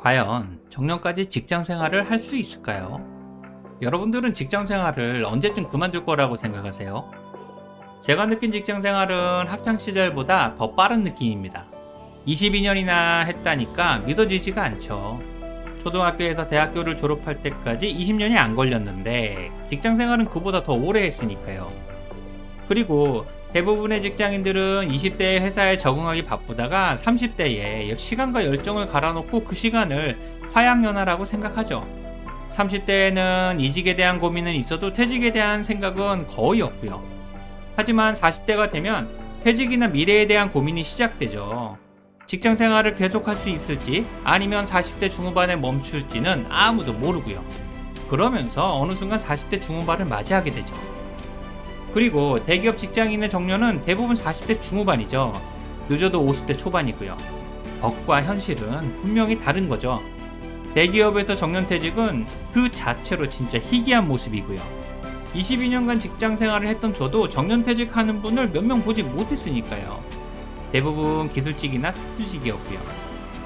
과연 정년까지 직장 생활을 할 수 있을까요? 여러분들은 직장 생활을 언제쯤 그만둘 거라고 생각하세요? 제가 느낀 직장 생활은 학창 시절보다 더 빠른 느낌입니다. 22년이나 했다니까 믿어지지가 않죠. 초등학교에서 대학교를 졸업할 때까지 20년이 안 걸렸는데 직장 생활은 그보다 더 오래 했으니까요. 그리고 대부분의 직장인들은 20대에 회사에 적응하기 바쁘다가 30대에 시간과 열정을 갈아놓고 그 시간을 화양연화라고 생각하죠. 30대에는 이직에 대한 고민은 있어도 퇴직에 대한 생각은 거의 없고요. 하지만 40대가 되면 퇴직이나 미래에 대한 고민이 시작되죠. 직장 생활을 계속할 수 있을지 아니면 40대 중후반에 멈출지는 아무도 모르고요. 그러면서 어느 순간 40대 중후반을 맞이하게 되죠. 그리고 대기업 직장인의 정년은 대부분 40대 중후반이죠. 늦어도 50대 초반이고요. 법과 현실은 분명히 다른 거죠. 대기업에서 정년퇴직은 그 자체로 진짜 희귀한 모습이고요. 22년간 직장 생활을 했던 저도 정년퇴직하는 분을 몇 명 보지 못했으니까요. 대부분 기술직이나 특수직이었고요.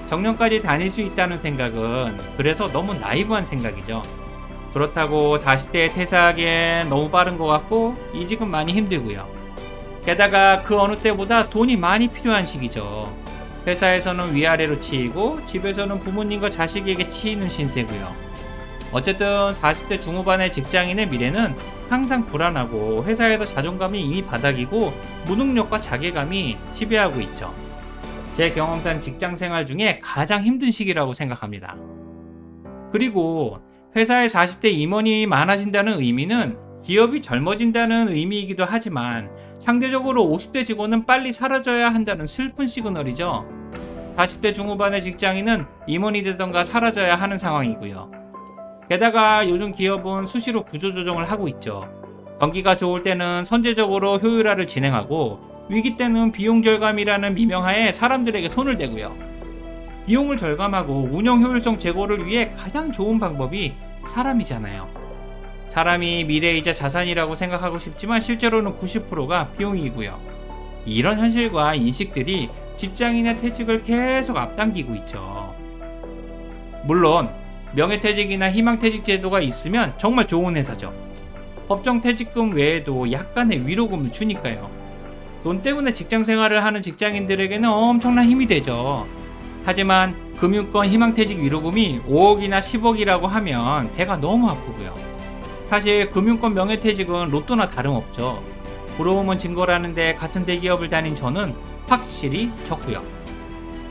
정년까지 다닐 수 있다는 생각은 그래서 너무 나이브한 생각이죠. 그렇다고 40대에 퇴사하기엔 너무 빠른 것 같고 이직은 많이 힘들고요. 게다가 그 어느 때보다 돈이 많이 필요한 시기죠. 회사에서는 위아래로 치이고 집에서는 부모님과 자식에게 치이는 신세고요. 어쨌든 40대 중후반의 직장인의 미래는 항상 불안하고 회사에서 자존감이 이미 바닥이고 무능력과 자괴감이 지배하고 있죠. 제 경험상 직장 생활 중에 가장 힘든 시기라고 생각합니다. 그리고 회사에 40대 임원이 많아진다는 의미는 기업이 젊어진다는 의미이기도 하지만 상대적으로 50대 직원은 빨리 사라져야 한다는 슬픈 시그널이죠. 40대 중후반의 직장인은 임원이 되던가 사라져야 하는 상황이고요. 게다가 요즘 기업은 수시로 구조조정을 하고 있죠. 경기가 좋을 때는 선제적으로 효율화를 진행하고 위기 때는 비용 절감이라는 미명하에 사람들에게 손을 대고요. 비용을 절감하고 운영 효율성 제고를 위해 가장 좋은 방법이 사람이잖아요. 사람이 미래이자 자산이라고 생각하고 싶지만 실제로는 90%가 비용이고요. 이런 현실과 인식들이 직장인의 퇴직을 계속 앞당기고 있죠. 물론 명예퇴직이나 희망퇴직 제도가 있으면 정말 좋은 회사죠. 법정 퇴직금 외에도 약간의 위로금을 주니까요. 돈 때문에 직장 생활을 하는 직장인들에게는 엄청난 힘이 되죠. 하지만 금융권 희망퇴직 위로금이 5억이나 10억이라고 하면 배가 너무 아프고요. 사실 금융권 명예퇴직은 로또나 다름없죠. 부러움은 증거라는데 같은 대기업을 다닌 저는 확실히 적고요.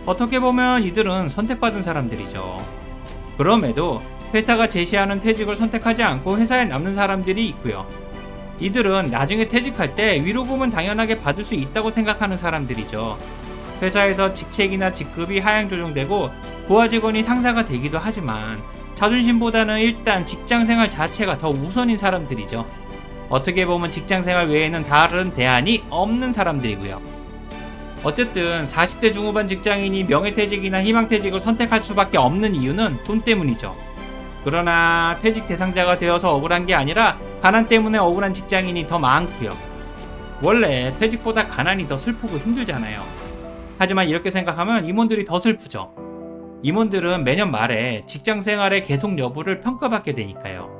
어떻게 보면 이들은 선택받은 사람들이죠. 그럼에도 회사가 제시하는 퇴직을 선택하지 않고 회사에 남는 사람들이 있고요. 이들은 나중에 퇴직할 때 위로금은 당연하게 받을 수 있다고 생각하는 사람들이죠. 회사에서 직책이나 직급이 하향 조정되고 부하 직원이 상사가 되기도 하지만 자존심보다는 일단 직장생활 자체가 더 우선인 사람들이죠. 어떻게 보면 직장생활 외에는 다른 대안이 없는 사람들이고요. 어쨌든 40대 중후반 직장인이 명예퇴직이나 희망퇴직을 선택할 수밖에 없는 이유는 돈 때문이죠. 그러나 퇴직 대상자가 되어서 억울한 게 아니라 가난 때문에 억울한 직장인이 더 많고요. 원래 퇴직보다 가난이 더 슬프고 힘들잖아요. 하지만 이렇게 생각하면 임원들이 더 슬프죠. 임원들은 매년 말에 직장 생활의 계속 여부를 평가받게 되니까요.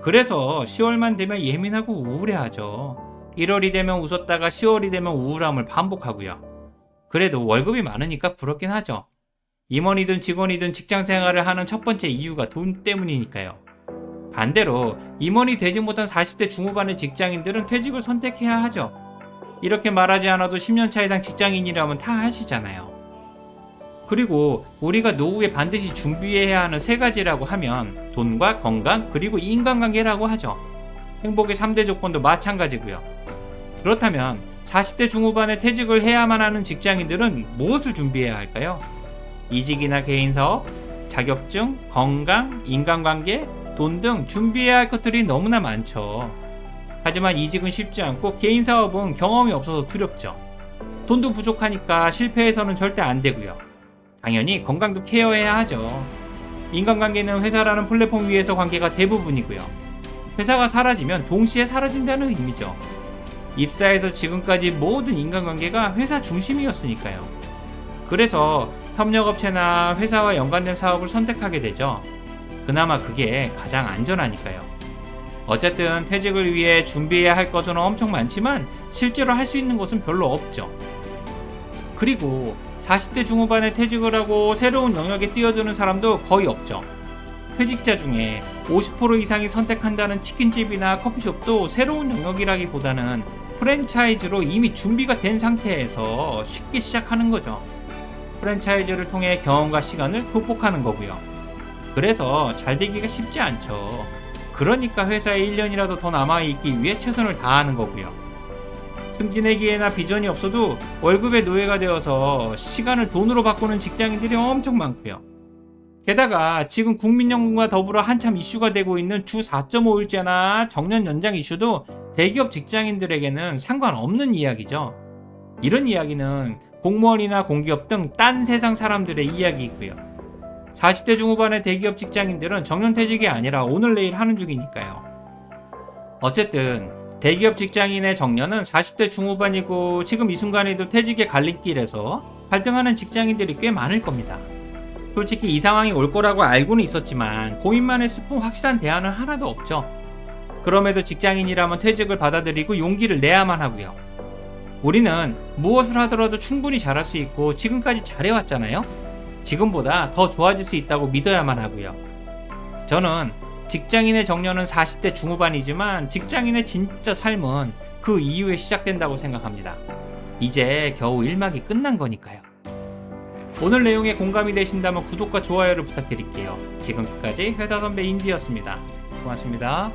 그래서 10월만 되면 예민하고 우울해하죠. 1월이 되면 웃었다가 10월이 되면 우울함을 반복하고요. 그래도 월급이 많으니까 부럽긴 하죠. 임원이든 직원이든 직장 생활을 하는 첫 번째 이유가 돈 때문이니까요. 반대로 임원이 되지 못한 40대 중후반의 직장인들은 퇴직을 선택해야 하죠. 이렇게 말하지 않아도 10년차 이상 직장인이라면 다 하시잖아요. 그리고 우리가 노후에 반드시 준비해야 하는 세 가지라고 하면 돈과 건강 그리고 인간관계라고 하죠. 행복의 3대 조건도 마찬가지고요. 그렇다면 40대 중후반에 퇴직을 해야만 하는 직장인들은 무엇을 준비해야 할까요? 이직이나 개인사업, 자격증, 건강, 인간관계, 돈 등 준비해야 할 것들이 너무나 많죠. 하지만 이직은 쉽지 않고 개인사업은 경험이 없어서 두렵죠. 돈도 부족하니까 실패해서는 절대 안 되고요. 당연히 건강도 케어해야 하죠. 인간관계는 회사라는 플랫폼 위에서 관계가 대부분이고요. 회사가 사라지면 동시에 사라진다는 의미죠. 입사해서 지금까지 모든 인간관계가 회사 중심이었으니까요. 그래서 협력업체나 회사와 연관된 사업을 선택하게 되죠. 그나마 그게 가장 안전하니까요. 어쨌든 퇴직을 위해 준비해야 할 것은 엄청 많지만 실제로 할 수 있는 것은 별로 없죠. 그리고 40대 중후반에 퇴직을 하고 새로운 영역에 뛰어드는 사람도 거의 없죠. 퇴직자 중에 50% 이상이 선택한다는 치킨집이나 커피숍도 새로운 영역이라기보다는 프랜차이즈로 이미 준비가 된 상태에서 쉽게 시작하는 거죠. 프랜차이즈를 통해 경험과 시간을 극복하는 거고요. 그래서 잘 되기가 쉽지 않죠. 그러니까 회사에 1년이라도 더 남아있기 위해 최선을 다하는 거고요. 승진의 기회나 비전이 없어도 월급의 노예가 되어서 시간을 돈으로 바꾸는 직장인들이 엄청 많고요. 게다가 지금 국민연금과 더불어 한참 이슈가 되고 있는 주 4.5일제나 정년 연장 이슈도 대기업 직장인들에게는 상관없는 이야기죠. 이런 이야기는 공무원이나 공기업 등 딴 세상 사람들의 이야기이고요. 40대 중후반의 대기업 직장인들은 정년퇴직이 아니라 오늘 내일 하는 중이니까요. 어쨌든 대기업 직장인의 정년은 40대 중후반이고 지금 이 순간에도 퇴직의 갈림길에서 갈등하는 직장인들이 꽤 많을 겁니다. 솔직히 이 상황이 올 거라고 알고는 있었지만 고민만 했을 뿐 확실한 대안은 하나도 없죠. 그럼에도 직장인이라면 퇴직을 받아들이고 용기를 내야만 하고요. 우리는 무엇을 하더라도 충분히 잘할 수 있고 지금까지 잘해왔잖아요. 지금보다 더 좋아질 수 있다고 믿어야만 하고요. 저는 직장인의 정년은 40대 중후반이지만 직장인의 진짜 삶은 그 이후에 시작된다고 생각합니다. 이제 겨우 1막이 끝난 거니까요. 오늘 내용에 공감이 되신다면 구독과 좋아요를 부탁드릴게요. 지금까지 회사선배 인지였습니다. 고맙습니다.